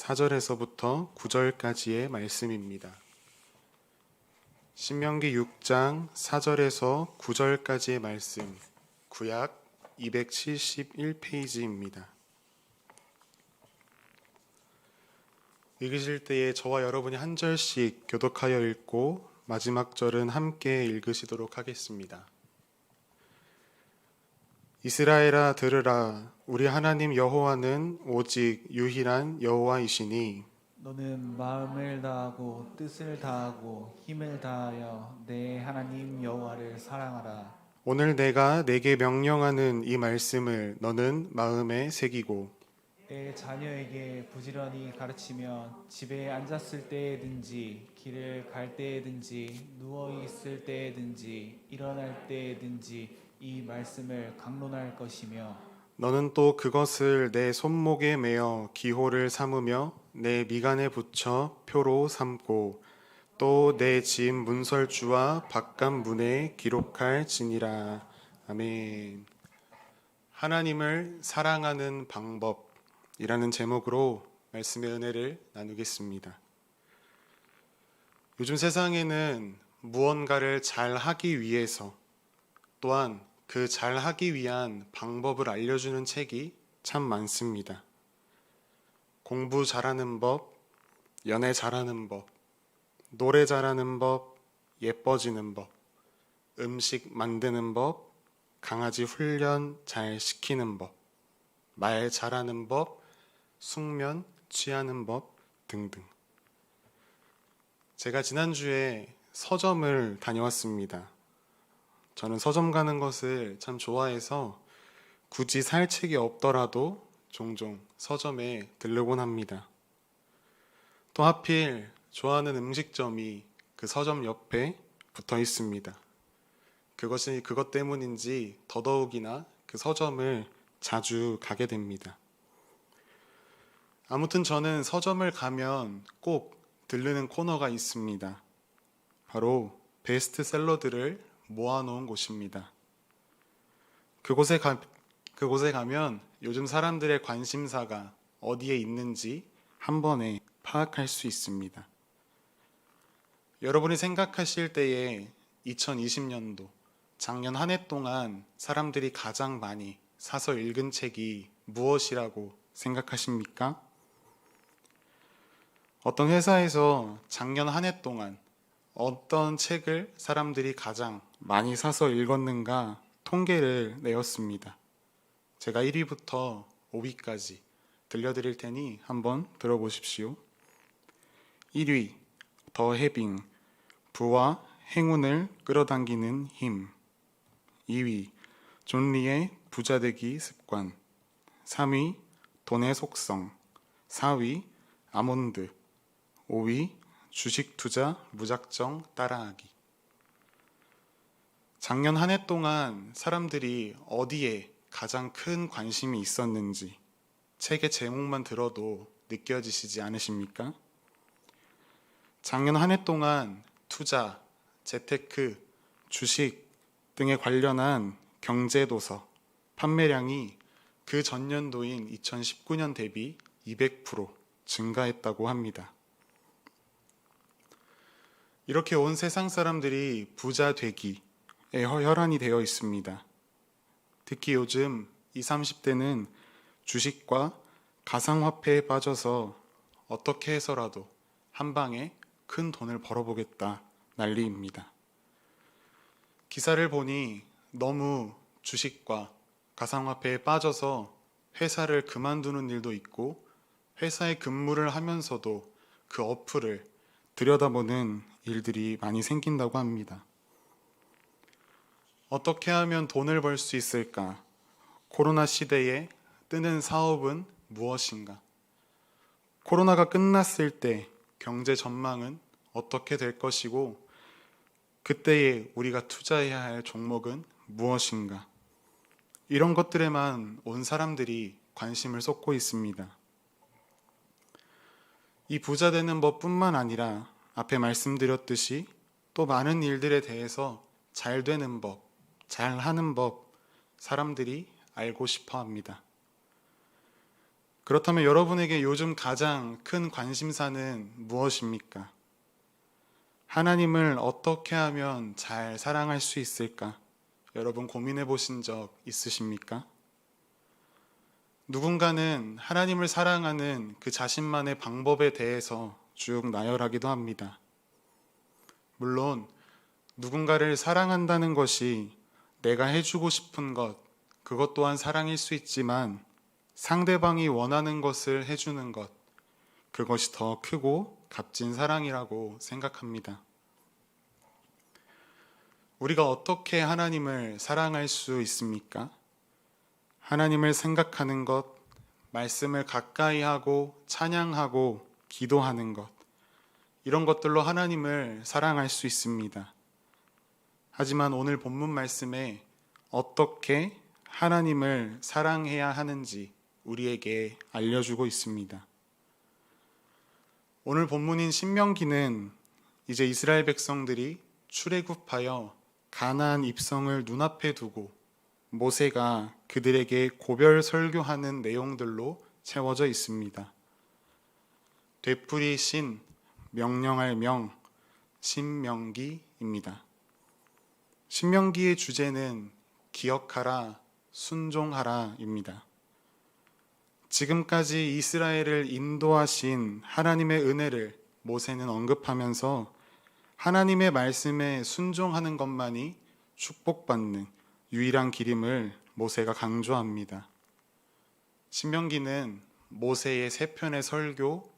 4절에서부터 9절까지의 말씀입니다. 신명기 6장 4절에서 9절까지의 말씀, 구약 271페이지입니다. 읽으실 때에 저와 여러분이 한 절씩 교독하여 읽고 마지막 절은 함께 읽으시도록 하겠습니다. 이스라엘아 들으라. 우리 하나님 여호와는 오직 유일한 여호와이시니 너는 마음을 다하고 뜻을 다하고 힘을 다하여 내 하나님 여호와를 사랑하라. 오늘 내가 내게 명령하는 이 말씀을 너는 마음에 새기고 내 자녀에게 부지런히 가르치며 집에 앉았을 때든지 길을 갈 때든지 누워 있을 때든지 일어날 때든지 이 말씀을 강론할 것이며 너는 또 그것을 내 손목에 매어 기호를 삼으며 내 미간에 붙여 표로 삼고 또 내 집 문설주와 바깥 문에 기록할지니라. 아멘. 하나님을 사랑하는 방법이라는 제목으로 말씀의 은혜를 나누겠습니다. 요즘 세상에는 무언가를 잘 하기 위해서 또한 그 잘하기 위한 방법을 알려주는 책이 참 많습니다. 공부 잘하는 법, 연애 잘하는 법, 노래 잘하는 법, 예뻐지는 법, 음식 만드는 법, 강아지 훈련 잘 시키는 법, 말 잘하는 법, 숙면 취하는 법 등등. 제가 지난주에 서점을 다녀왔습니다. 저는 서점 가는 것을 참 좋아해서 굳이 살 책이 없더라도 종종 서점에 들르곤 합니다. 또 하필 좋아하는 음식점이 그 서점 옆에 붙어 있습니다. 그것 때문인지 더더욱이나 그 서점을 자주 가게 됩니다. 아무튼 저는 서점을 가면 꼭 들르는 코너가 있습니다. 바로 베스트셀러들을 모아놓은 곳입니다. 그곳에 가면 요즘 사람들의 관심사가 어디에 있는지 한 번에 파악할 수 있습니다. 여러분이 생각하실 때에 2020년도 작년 한 해 동안 사람들이 가장 많이 사서 읽은 책이 무엇이라고 생각하십니까? 어떤 회사에서 작년 한 해 동안 어떤 책을 사람들이 가장 많이 사서 읽었는가 통계를 내었습니다. 제가 1위부터 5위까지 들려드릴 테니 한번 들어보십시오. 1위 더 해빙 부와 행운을 끌어당기는 힘. 2위 존 리의 부자되기 습관. 3위 돈의 속성. 4위 아몬드. 5위 주식 투자 무작정 따라하기. 작년 한 해 동안 사람들이 어디에 가장 큰 관심이 있었는지 책의 제목만 들어도 느껴지시지 않으십니까? 작년 한 해 동안 투자, 재테크, 주식 등에 관련한 경제도서 판매량이 그 전년도인 2019년 대비 200% 증가했다고 합니다. 이렇게 온 세상 사람들이 부자 되기에 혈안이 되어 있습니다. 특히 요즘 20, 30대는 주식과 가상화폐에 빠져서 어떻게 해서라도 한 방에 큰 돈을 벌어보겠다 난리입니다. 기사를 보니 너무 주식과 가상화폐에 빠져서 회사를 그만두는 일도 있고 회사에 근무를 하면서도 그 어플을 들여다보는 일들이 많이 생긴다고 합니다. 어떻게 하면 돈을 벌 수 있을까? 코로나 시대에 뜨는 사업은 무엇인가? 코로나가 끝났을 때 경제 전망은 어떻게 될 것이고 그때에 우리가 투자해야 할 종목은 무엇인가? 이런 것들에만 온 사람들이 관심을 쏟고 있습니다. 이 부자 되는 법뿐만 아니라 앞에 말씀드렸듯이 또 많은 일들에 대해서 잘 되는 법, 잘 하는 법 사람들이 알고 싶어 합니다. 그렇다면 여러분에게 요즘 가장 큰 관심사는 무엇입니까? 하나님을 어떻게 하면 잘 사랑할 수 있을까? 여러분 고민해 보신 적 있으십니까? 누군가는 하나님을 사랑하는 그 자신만의 방법에 대해서 쭉 나열하기도 합니다. 물론 누군가를 사랑한다는 것이 내가 해주고 싶은 것, 그것 또한 사랑일 수 있지만 상대방이 원하는 것을 해주는 것, 그것이 더 크고 값진 사랑이라고 생각합니다. 우리가 어떻게 하나님을 사랑할 수 있습니까? 하나님을 생각하는 것, 말씀을 가까이 하고 찬양하고 기도하는 것, 이런 것들로 하나님을 사랑할 수 있습니다. 하지만 오늘 본문 말씀에 어떻게 하나님을 사랑해야 하는지 우리에게 알려주고 있습니다. 오늘 본문인 신명기는 이제 이스라엘 백성들이 출애굽하여 가나안 입성을 눈앞에 두고 모세가 그들에게 고별 설교하는 내용들로 채워져 있습니다. 되풀이 신, 명령할 명, 신명기입니다. 신명기의 주제는 기억하라, 순종하라입니다. 지금까지 이스라엘을 인도하신 하나님의 은혜를 모세는 언급하면서 하나님의 말씀에 순종하는 것만이 축복받는 유일한 길임을 모세가 강조합니다. 신명기는 모세의 세 편의 설교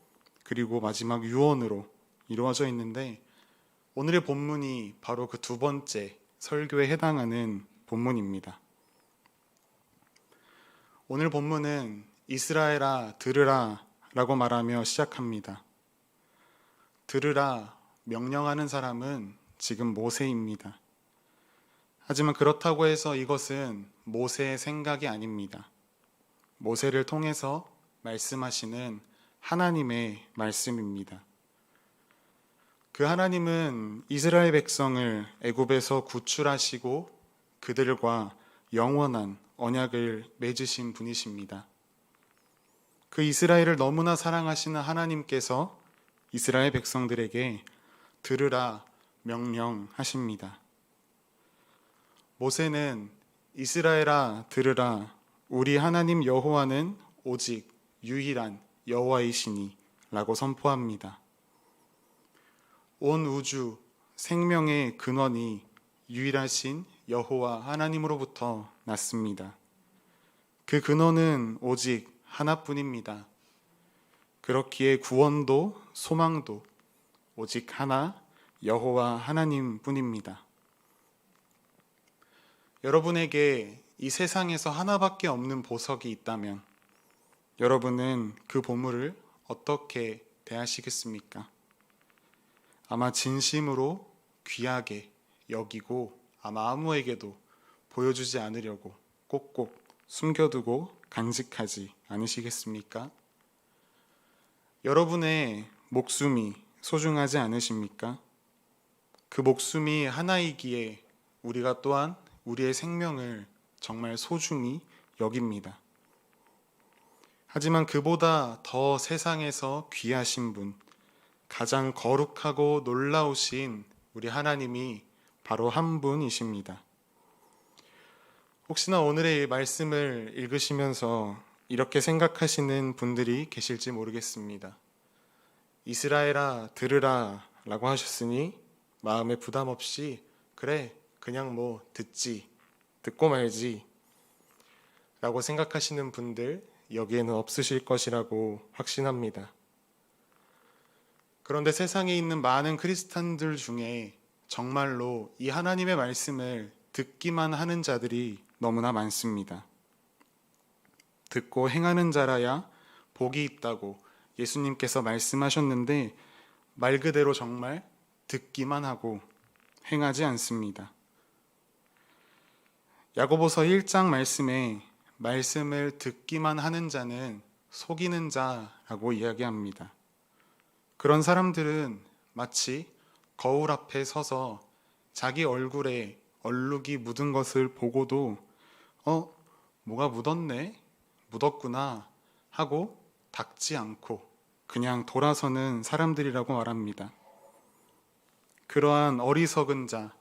그리고 마지막 유언으로 이루어져 있는데 오늘의 본문이 바로 그 두 번째 설교에 해당하는 본문입니다. 오늘 본문은 이스라엘아 들으라 라고 말하며 시작합니다. 들으라 명령하는 사람은 지금 모세입니다. 하지만 그렇다고 해서 이것은 모세의 생각이 아닙니다. 모세를 통해서 말씀하시는 하나님의 말씀입니다. 그 하나님은 이스라엘 백성을 애굽에서 구출하시고 그들과 영원한 언약을 맺으신 분이십니다. 그 이스라엘을 너무나 사랑하시는 하나님께서 이스라엘 백성들에게 들으라 명령하십니다. 모세는 이스라엘아 들으라 우리 하나님 여호와는 오직 유일한 여호와이시니 라고 선포합니다. 온 우주 생명의 근원이 유일하신 여호와 하나님으로부터 났습니다. 그 근원은 오직 하나뿐입니다. 그렇기에 구원도 소망도 오직 하나 여호와 하나님뿐입니다. 여러분에게 이 세상에서 하나밖에 없는 보석이 있다면 여러분은 그 보물을 어떻게 대하시겠습니까? 아마 진심으로 귀하게 여기고 아마 아무에게도 보여주지 않으려고 꼭꼭 숨겨두고 간직하지 않으시겠습니까? 여러분의 목숨이 소중하지 않으십니까? 그 목숨이 하나이기에 우리가 또한 우리의 생명을 정말 소중히 여깁니다. 하지만 그보다 더 세상에서 귀하신 분, 가장 거룩하고 놀라우신 우리 하나님이 바로 한 분이십니다. 혹시나 오늘의 말씀을 읽으시면서 이렇게 생각하시는 분들이 계실지 모르겠습니다. 이스라엘아 들으라 라고 하셨으니 마음에 부담 없이 그래 그냥 뭐 듣고 말지 라고 생각하시는 분들 여기에는 없으실 것이라고 확신합니다. 그런데 세상에 있는 많은 크리스찬들 중에 정말로 이 하나님의 말씀을 듣기만 하는 자들이 너무나 많습니다. 듣고 행하는 자라야 복이 있다고 예수님께서 말씀하셨는데 말 그대로 정말 듣기만 하고 행하지 않습니다. 야고보서 1장 말씀에 말씀을 듣기만 하는 자는 속이는 자라고 이야기합니다. 그런 사람들은 마치 거울 앞에 서서 자기 얼굴에 얼룩이 묻은 것을 보고도 뭐가 묻었네? 묻었구나 하고 닦지 않고 그냥 돌아서는 사람들이라고 말합니다. 그러한 어리석은 자,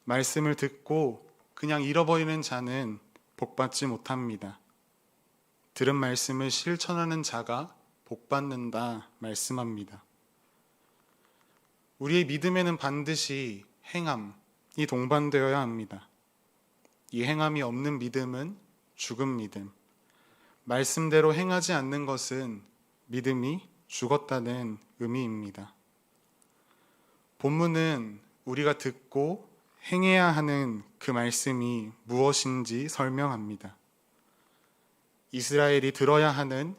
말씀을 듣고 그냥 잃어버리는 자는 복받지 못합니다. 들은 말씀을 실천하는 자가 복받는다 말씀합니다. 우리의 믿음에는 반드시 행함이 동반되어야 합니다. 이 행함이 없는 믿음은 죽은 믿음. 말씀대로 행하지 않는 것은 믿음이 죽었다는 의미입니다. 본문은 우리가 듣고 행해야 하는 그 말씀이 무엇인지 설명합니다. 이스라엘이 들어야 하는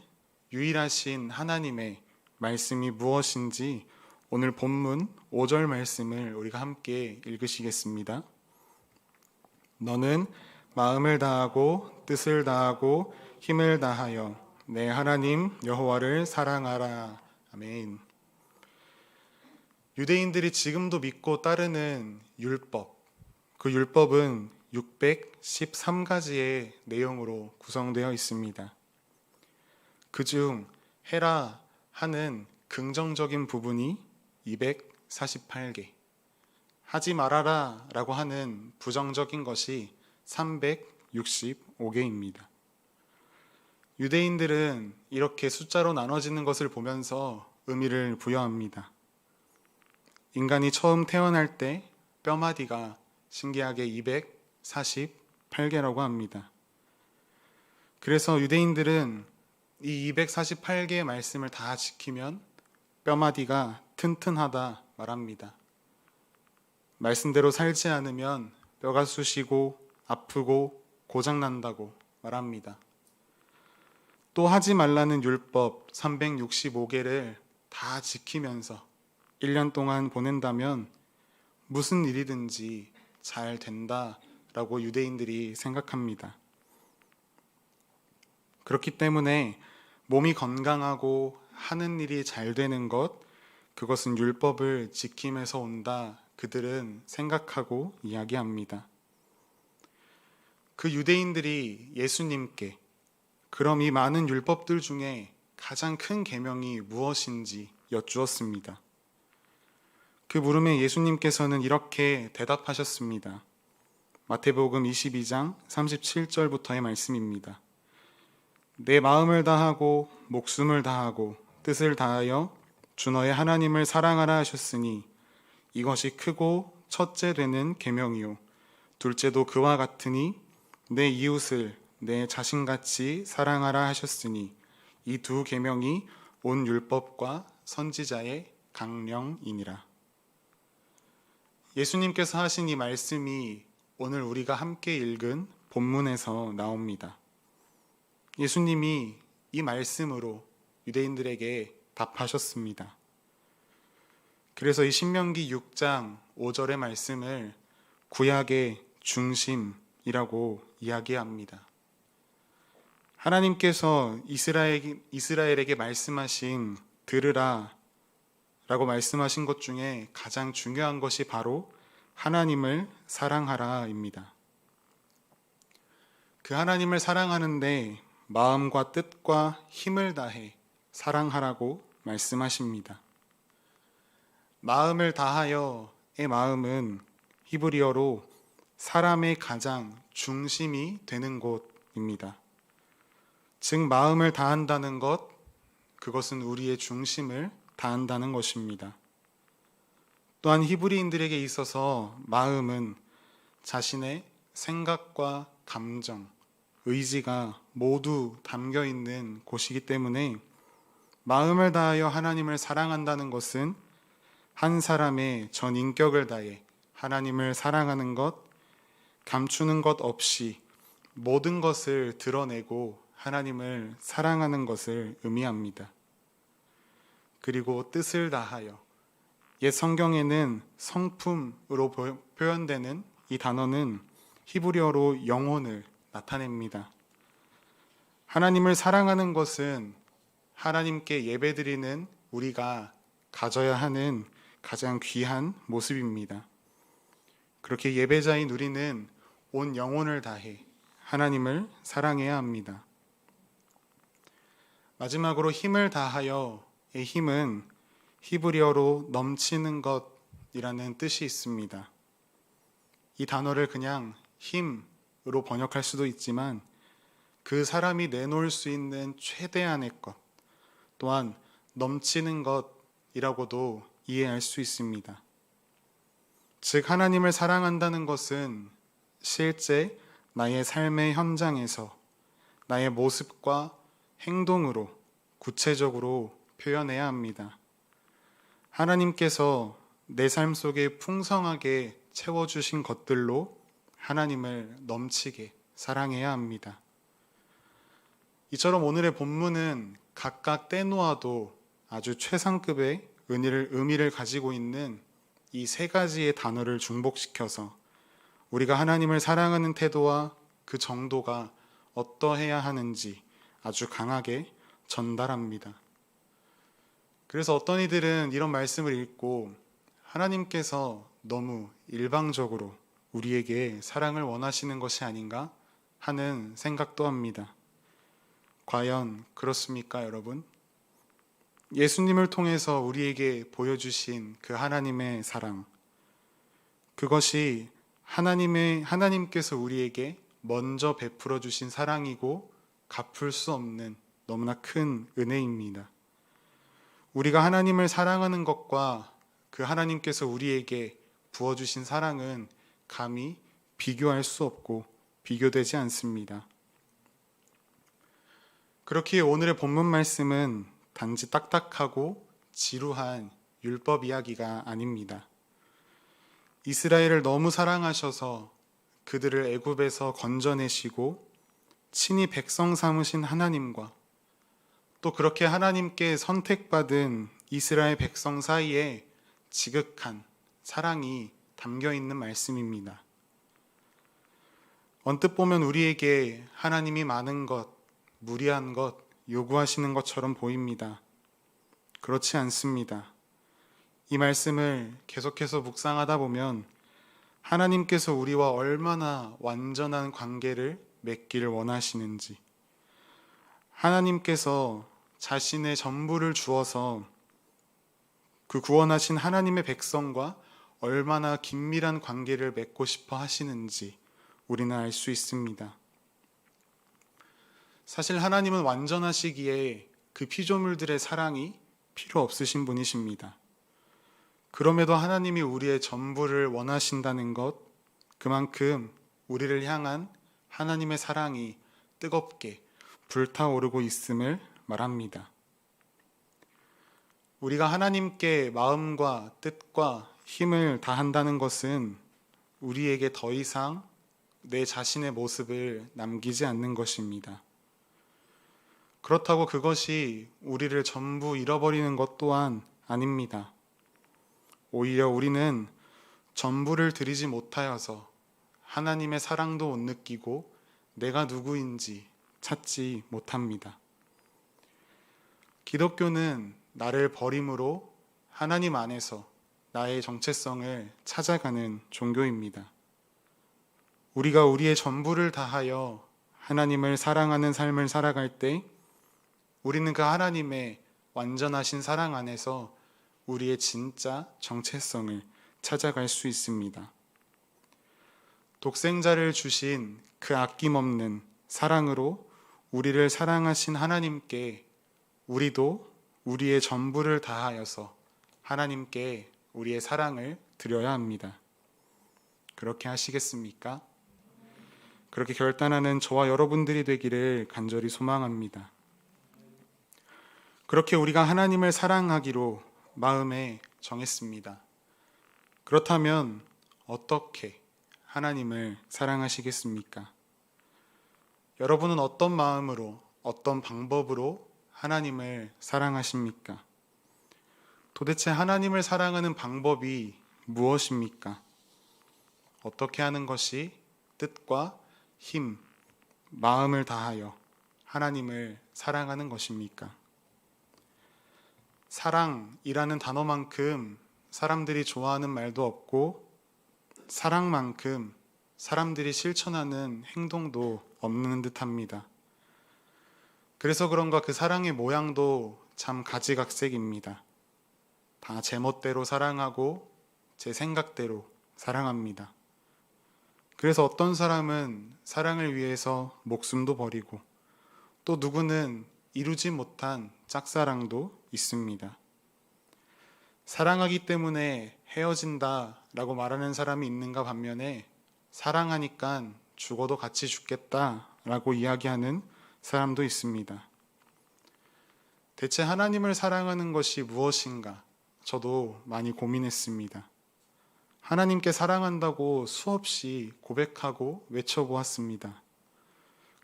유일하신 하나님의 말씀이 무엇인지 오늘 본문 5절 말씀을 우리가 함께 읽으시겠습니다. 너는 마음을 다하고 뜻을 다하고 힘을 다하여 내 하나님 여호와를 사랑하라. 아멘. 유대인들이 지금도 믿고 따르는 율법, 그 율법은 613가지의 내용으로 구성되어 있습니다. 그중 해라 하는 긍정적인 부분이 248개, 하지 말아라 라고 하는 부정적인 것이 365개입니다. 유대인들은 이렇게 숫자로 나눠지는 것을 보면서 의미를 부여합니다. 인간이 처음 태어날 때 뼈마디가 신기하게 248개라고 합니다. 그래서 유대인들은 이 248개의 말씀을 다 지키면 뼈마디가 튼튼하다 말합니다. 말씀대로 살지 않으면 뼈가 쑤시고 아프고 고장난다고 말합니다. 또 하지 말라는 율법 365개를 다 지키면서 1년 동안 보낸다면 무슨 일이든지 잘 된다라고 유대인들이 생각합니다. 그렇기 때문에 몸이 건강하고 하는 일이 잘 되는 것, 그것은 율법을 지킴에서 온다 그들은 생각하고 이야기합니다. 그 유대인들이 예수님께 그럼 이 많은 율법들 중에 가장 큰 계명이 무엇인지 여쭈었습니다. 그 물음에 예수님께서는 이렇게 대답하셨습니다. 마태복음 22장 37절부터의 말씀입니다. 내 마음을 다하고 목숨을 다하고 뜻을 다하여 주 너의 하나님을 사랑하라 하셨으니 이것이 크고 첫째 되는 계명이요 둘째도 그와 같으니 내 이웃을 내 자신같이 사랑하라 하셨으니 이 두 계명이 온 율법과 선지자의 강령이니라. 예수님께서 하신 이 말씀이 오늘 우리가 함께 읽은 본문에서 나옵니다. 예수님이 이 말씀으로 유대인들에게 답하셨습니다. 그래서 이 신명기 6장 5절의 말씀을 구약의 중심이라고 이야기합니다. 하나님께서 이스라엘에게 말씀하신 들으라 라고 말씀하신 것 중에 가장 중요한 것이 바로 하나님을 사랑하라입니다. 그 하나님을 사랑하는데 마음과 뜻과 힘을 다해 사랑하라고 말씀하십니다. 마음을 다하여의 마음은 히브리어로 사람의 가장 중심이 되는 곳입니다. 즉 마음을 다한다는 것, 그것은 우리의 중심을 다한다는 것입니다. 또한 히브리인들에게 있어서 마음은 자신의 생각과 감정, 의지가 모두 담겨 있는 곳이기 때문에 마음을 다하여 하나님을 사랑한다는 것은 한 사람의 전 인격을 다해 하나님을 사랑하는 것, 감추는 것 없이 모든 것을 드러내고 하나님을 사랑하는 것을 의미합니다. 그리고 뜻을 다하여, 옛 성경에는 성품으로 표현되는 이 단어는 히브리어로 영혼을 나타냅니다. 하나님을 사랑하는 것은 하나님께 예배드리는 우리가 가져야 하는 가장 귀한 모습입니다. 그렇게 예배자인 우리는 온 영혼을 다해 하나님을 사랑해야 합니다. 마지막으로 힘을 다하여의 힘은 히브리어로 넘치는 것이라는 뜻이 있습니다. 이 단어를 그냥 힘으로 번역할 수도 있지만 그 사람이 내놓을 수 있는 최대한의 것, 또한 넘치는 것이라고도 이해할 수 있습니다. 즉 하나님을 사랑한다는 것은 실제 나의 삶의 현장에서 나의 모습과 행동으로 구체적으로 표현해야 합니다. 하나님께서 내 삶 속에 풍성하게 채워주신 것들로 하나님을 넘치게 사랑해야 합니다. 이처럼 오늘의 본문은 각각 떼놓아도 아주 최상급의 의미를 가지고 있는 이 세 가지의 단어를 중복시켜서 우리가 하나님을 사랑하는 태도와 그 정도가 어떠해야 하는지 아주 강하게 전달합니다. 그래서 어떤 이들은 이런 말씀을 읽고 하나님께서 너무 일방적으로 우리에게 사랑을 원하시는 것이 아닌가 하는 생각도 합니다. 과연 그렇습니까, 여러분? 예수님을 통해서 우리에게 보여주신 그 하나님의 사랑, 그것이 하나님께서 우리에게 먼저 베풀어 주신 사랑이고 갚을 수 없는 너무나 큰 은혜입니다. 우리가 하나님을 사랑하는 것과 그 하나님께서 우리에게 부어주신 사랑은 감히 비교할 수 없고 비교되지 않습니다. 그렇기에 오늘의 본문 말씀은 단지 딱딱하고 지루한 율법 이야기가 아닙니다. 이스라엘을 너무 사랑하셔서 그들을 애굽에서 건져내시고 친히 백성 삼으신 하나님과 또 그렇게 하나님께 선택받은 이스라엘 백성 사이에 지극한 사랑이 담겨 있는 말씀입니다. 언뜻 보면 우리에게 하나님이 많은 것, 무리한 것 요구하시는 것처럼 보입니다. 그렇지 않습니다. 이 말씀을 계속해서 묵상하다 보면 하나님께서 우리와 얼마나 완전한 관계를 맺기를 원하시는지, 하나님께서 자신의 전부를 주어서 그 구원하신 하나님의 백성과 얼마나 긴밀한 관계를 맺고 싶어 하시는지 우리는 알 수 있습니다. 사실 하나님은 완전하시기에 그 피조물들의 사랑이 필요 없으신 분이십니다. 그럼에도 하나님이 우리의 전부를 원하신다는 것, 그만큼 우리를 향한 하나님의 사랑이 뜨겁게 불타오르고 있음을 말합니다. 우리가 하나님께 마음과 뜻과 힘을 다한다는 것은 우리에게 더 이상 내 자신의 모습을 남기지 않는 것입니다. 그렇다고 그것이 우리를 전부 잃어버리는 것 또한 아닙니다. 오히려 우리는 전부를 드리지 못하여서 하나님의 사랑도 못 느끼고 내가 누구인지 찾지 못합니다. 기독교는 나를 버림으로 하나님 안에서 나의 정체성을 찾아가는 종교입니다. 우리가 우리의 전부를 다하여 하나님을 사랑하는 삶을 살아갈 때 우리는 그 하나님의 완전하신 사랑 안에서 우리의 진짜 정체성을 찾아갈 수 있습니다. 독생자를 주신 그 아낌없는 사랑으로 우리를 사랑하신 하나님께 우리도 우리의 전부를 다하여서 하나님께 우리의 사랑을 드려야 합니다. 그렇게 하시겠습니까? 그렇게 결단하는 저와 여러분들이 되기를 간절히 소망합니다. 그렇게 우리가 하나님을 사랑하기로 마음에 정했습니다. 그렇다면 어떻게 하나님을 사랑하시겠습니까? 여러분은 어떤 마음으로, 어떤 방법으로 하나님을 사랑하십니까? 도대체 하나님을 사랑하는 방법이 무엇입니까? 어떻게 하는 것이 뜻과 힘, 마음을 다하여 하나님을 사랑하는 것입니까? 사랑이라는 단어만큼 사람들이 좋아하는 말도 없고 사랑만큼 사람들이 실천하는 행동도 없는 듯합니다. 그래서 그런가 그 사랑의 모양도 참 가지각색입니다. 다 제 멋대로 사랑하고 제 생각대로 사랑합니다. 그래서 어떤 사람은 사랑을 위해서 목숨도 버리고 또 누구는 이루지 못한 짝사랑도 있습니다. 사랑하기 때문에 헤어진다 라고 말하는 사람이 있는가 반면에 사랑하니까 죽어도 같이 죽겠다 라고 이야기하는 사람도 있습니다. 대체 하나님을 사랑하는 것이 무엇인가? 저도 많이 고민했습니다. 하나님께 사랑한다고 수없이 고백하고 외쳐보았습니다.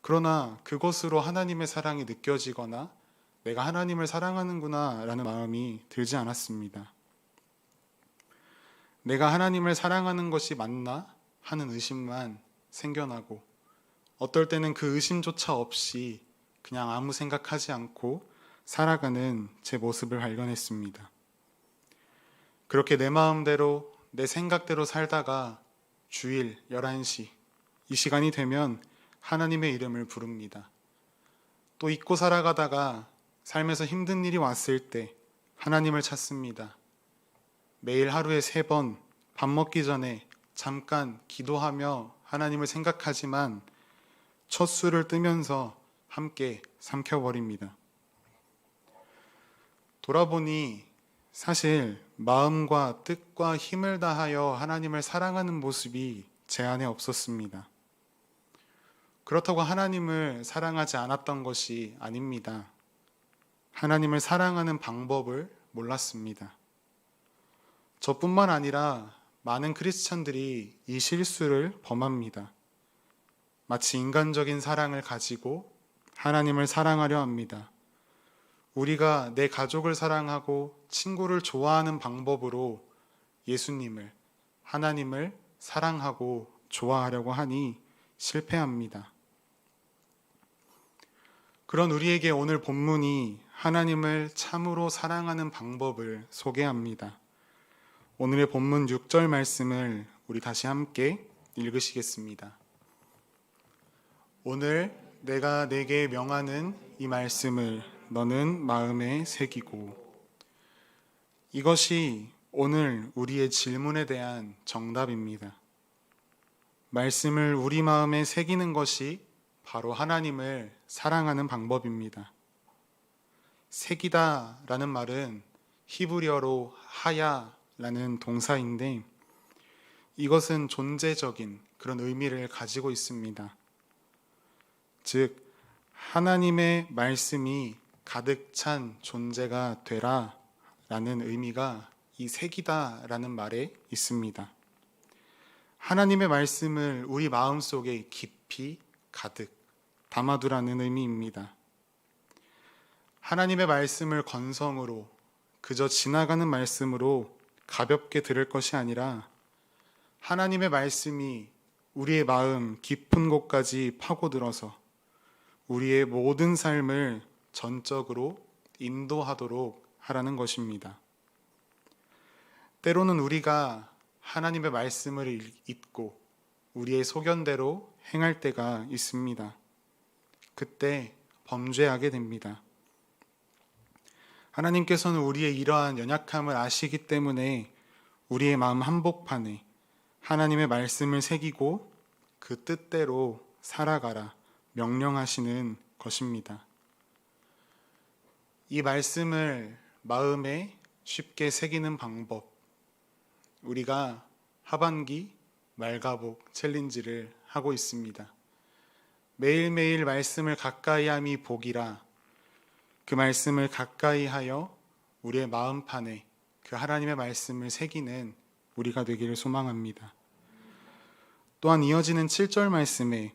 그러나 그것으로 하나님의 사랑이 느껴지거나 내가 하나님을 사랑하는구나 라는 마음이 들지 않았습니다. 내가 하나님을 사랑하는 것이 맞나 하는 의심만 생겨나고 어떨 때는 그 의심조차 없이 그냥 아무 생각하지 않고 살아가는 제 모습을 발견했습니다. 그렇게 내 마음대로 내 생각대로 살다가 주일 11시 이 시간이 되면 하나님의 이름을 부릅니다. 또 잊고 살아가다가 삶에서 힘든 일이 왔을 때 하나님을 찾습니다. 매일 하루에 3번 밥 먹기 전에 잠깐 기도하며 하나님을 생각하지만 첫 술을 뜨면서 함께 삼켜버립니다. 돌아보니 사실 마음과 뜻과 힘을 다하여 하나님을 사랑하는 모습이 제 안에 없었습니다. 그렇다고 하나님을 사랑하지 않았던 것이 아닙니다. 하나님을 사랑하는 방법을 몰랐습니다. 저뿐만 아니라 많은 크리스천들이 이 실수를 범합니다. 마치 인간적인 사랑을 가지고 하나님을 사랑하려 합니다. 우리가 내 가족을 사랑하고 친구를 좋아하는 방법으로 예수님을, 하나님을 사랑하고 좋아하려고 하니 실패합니다. 그런 우리에게 오늘 본문이 하나님을 참으로 사랑하는 방법을 소개합니다. 오늘의 본문 6절 말씀을 우리 다시 함께 읽으시겠습니다. 오늘 내가 내게 명하는 이 말씀을 너는 마음에 새기고. 이것이 오늘 우리의 질문에 대한 정답입니다. 말씀을 우리 마음에 새기는 것이 바로 하나님을 사랑하는 방법입니다. 새기다 라는 말은 히브리어로 하야라는 동사인데 이것은 존재적인 그런 의미를 가지고 있습니다. 즉 하나님의 말씀이 가득 찬 존재가 되라 라는 의미가 이 새기다 라는 말에 있습니다. 하나님의 말씀을 우리 마음속에 깊이 가득 담아두라는 의미입니다. 하나님의 말씀을 건성으로 그저 지나가는 말씀으로 가볍게 들을 것이 아니라 하나님의 말씀이 우리의 마음 깊은 곳까지 파고들어서 우리의 모든 삶을 전적으로 인도하도록 하라는 것입니다. 때로는 우리가 하나님의 말씀을 잊고 우리의 소견대로 행할 때가 있습니다. 그때 범죄하게 됩니다. 하나님께서는 우리의 이러한 연약함을 아시기 때문에 우리의 마음 한복판에 하나님의 말씀을 새기고 그 뜻대로 살아가라 명령하시는 것입니다. 이 말씀을 마음에 쉽게 새기는 방법, 우리가 하반기 말가복 챌린지를 하고 있습니다. 매일매일 말씀을 가까이 함이 복이라. 그 말씀을 가까이 하여 우리의 마음판에 그 하나님의 말씀을 새기는 우리가 되기를 소망합니다. 또한 이어지는 7절 말씀에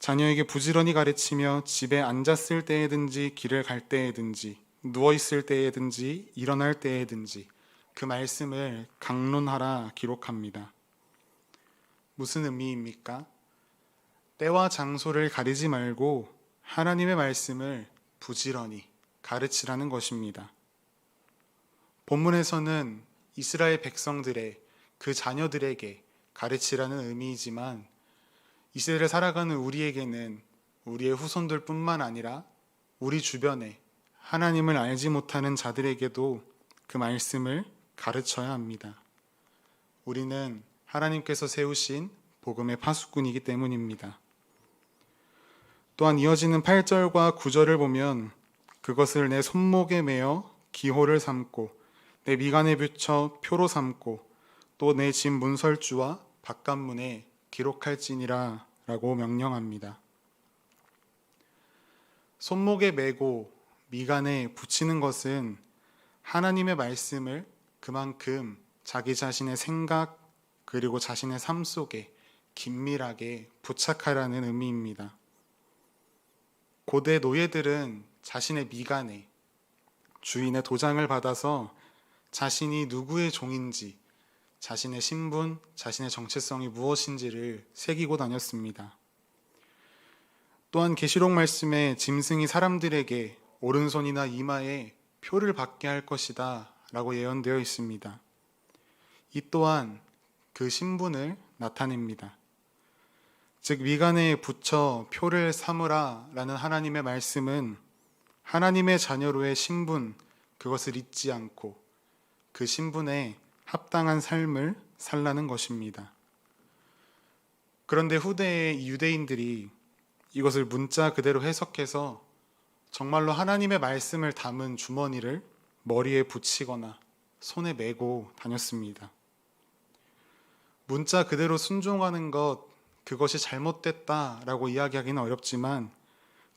자녀에게 부지런히 가르치며 집에 앉았을 때에든지 길을 갈 때에든지 누워있을 때에든지 일어날 때에든지 그 말씀을 강론하라 기록합니다. 무슨 의미입니까? 때와 장소를 가리지 말고 하나님의 말씀을 부지런히 가르치라는 것입니다. 본문에서는 이스라엘 백성들의 그 자녀들에게 가르치라는 의미이지만 이 시대를 살아가는 우리에게는 우리의 후손들 뿐만 아니라 우리 주변에 하나님을 알지 못하는 자들에게도 그 말씀을 가르쳐야 합니다. 우리는 하나님께서 세우신 복음의 파수꾼이기 때문입니다. 또한 이어지는 8절과 9절을 보면 그것을 내 손목에 매어 기호를 삼고 내 미간에 붙여 표로 삼고 또 내 집 문설주와 바깥문에 기록할지니라 라고 명령합니다. 손목에 매고 미간에 붙이는 것은 하나님의 말씀을 그만큼 자기 자신의 생각 그리고 자신의 삶 속에 긴밀하게 부착하라는 의미입니다. 고대 노예들은 자신의 미간에 주인의 도장을 받아서 자신이 누구의 종인지, 자신의 신분, 자신의 정체성이 무엇인지를 새기고 다녔습니다. 또한 계시록 말씀에 짐승이 사람들에게 오른손이나 이마에 표를 받게 할 것이다 라고 예언되어 있습니다. 이 또한 그 신분을 나타냅니다. 즉 미간에 붙여 표를 삼으라 라는 하나님의 말씀은 하나님의 자녀로의 신분, 그것을 잊지 않고 그 신분에 합당한 삶을 살라는 것입니다. 그런데 후대의 유대인들이 이것을 문자 그대로 해석해서 정말로 하나님의 말씀을 담은 주머니를 머리에 붙이거나 손에 메고 다녔습니다. 문자 그대로 순종하는 것, 그것이 잘못됐다라고 이야기하기는 어렵지만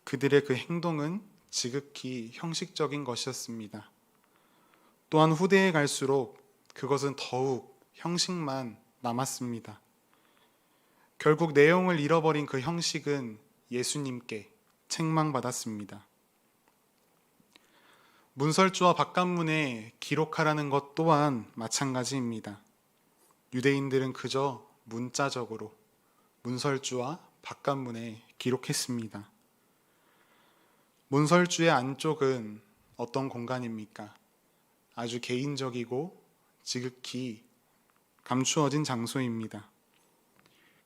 그들의 그 행동은 지극히 형식적인 것이었습니다. 또한 후대에 갈수록 그것은 더욱 형식만 남았습니다. 결국 내용을 잃어버린 그 형식은 예수님께 책망받았습니다. 문설주와 바깥문에 기록하라는 것 또한 마찬가지입니다. 유대인들은 그저 문자적으로 문설주와 바깥문에 기록했습니다. 문설주의 안쪽은 어떤 공간입니까? 아주 개인적이고 지극히 감추어진 장소입니다.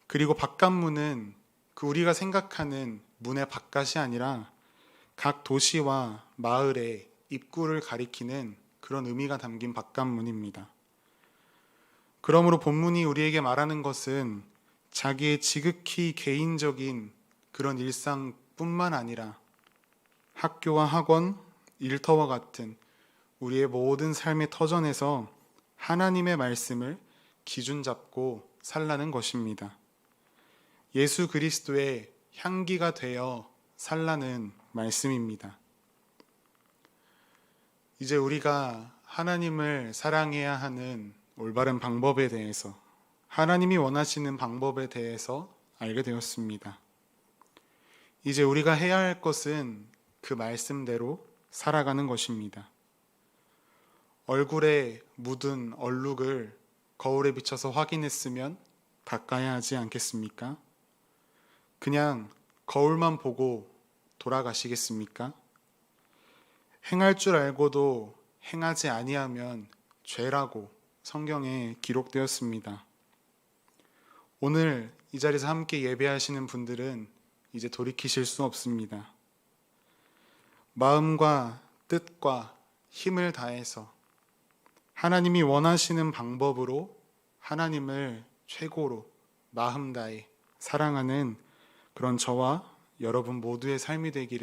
그리고 바깥문은 그 우리가 생각하는 문의 바깥이 아니라 각 도시와 마을의 입구를 가리키는 그런 의미가 담긴 바깥문입니다. 그러므로 본문이 우리에게 말하는 것은 자기의 지극히 개인적인 그런 일상뿐만 아니라 학교와 학원, 일터와 같은 우리의 모든 삶의 터전에서 하나님의 말씀을 기준 잡고 살라는 것입니다. 예수 그리스도의 향기가 되어 살라는 말씀입니다. 이제 우리가 하나님을 사랑해야 하는 올바른 방법에 대해서, 하나님이 원하시는 방법에 대해서 알게 되었습니다. 이제 우리가 해야 할 것은 그 말씀대로 살아가는 것입니다. 얼굴에 묻은 얼룩을 거울에 비춰서 확인했으면 닦아야 하지 않겠습니까? 그냥 거울만 보고 돌아가시겠습니까? 행할 줄 알고도 행하지 아니하면 죄라고 성경에 기록되었습니다. 오늘 이 자리에서 함께 예배하시는 분들은 이제 돌이키실 수 없습니다. 마음과 뜻과 힘을 다해서 하나님이 원하시는 방법으로 하나님을 최고로 마음 다해 사랑하는 그런 저와 여러분 모두의 삶이 되기를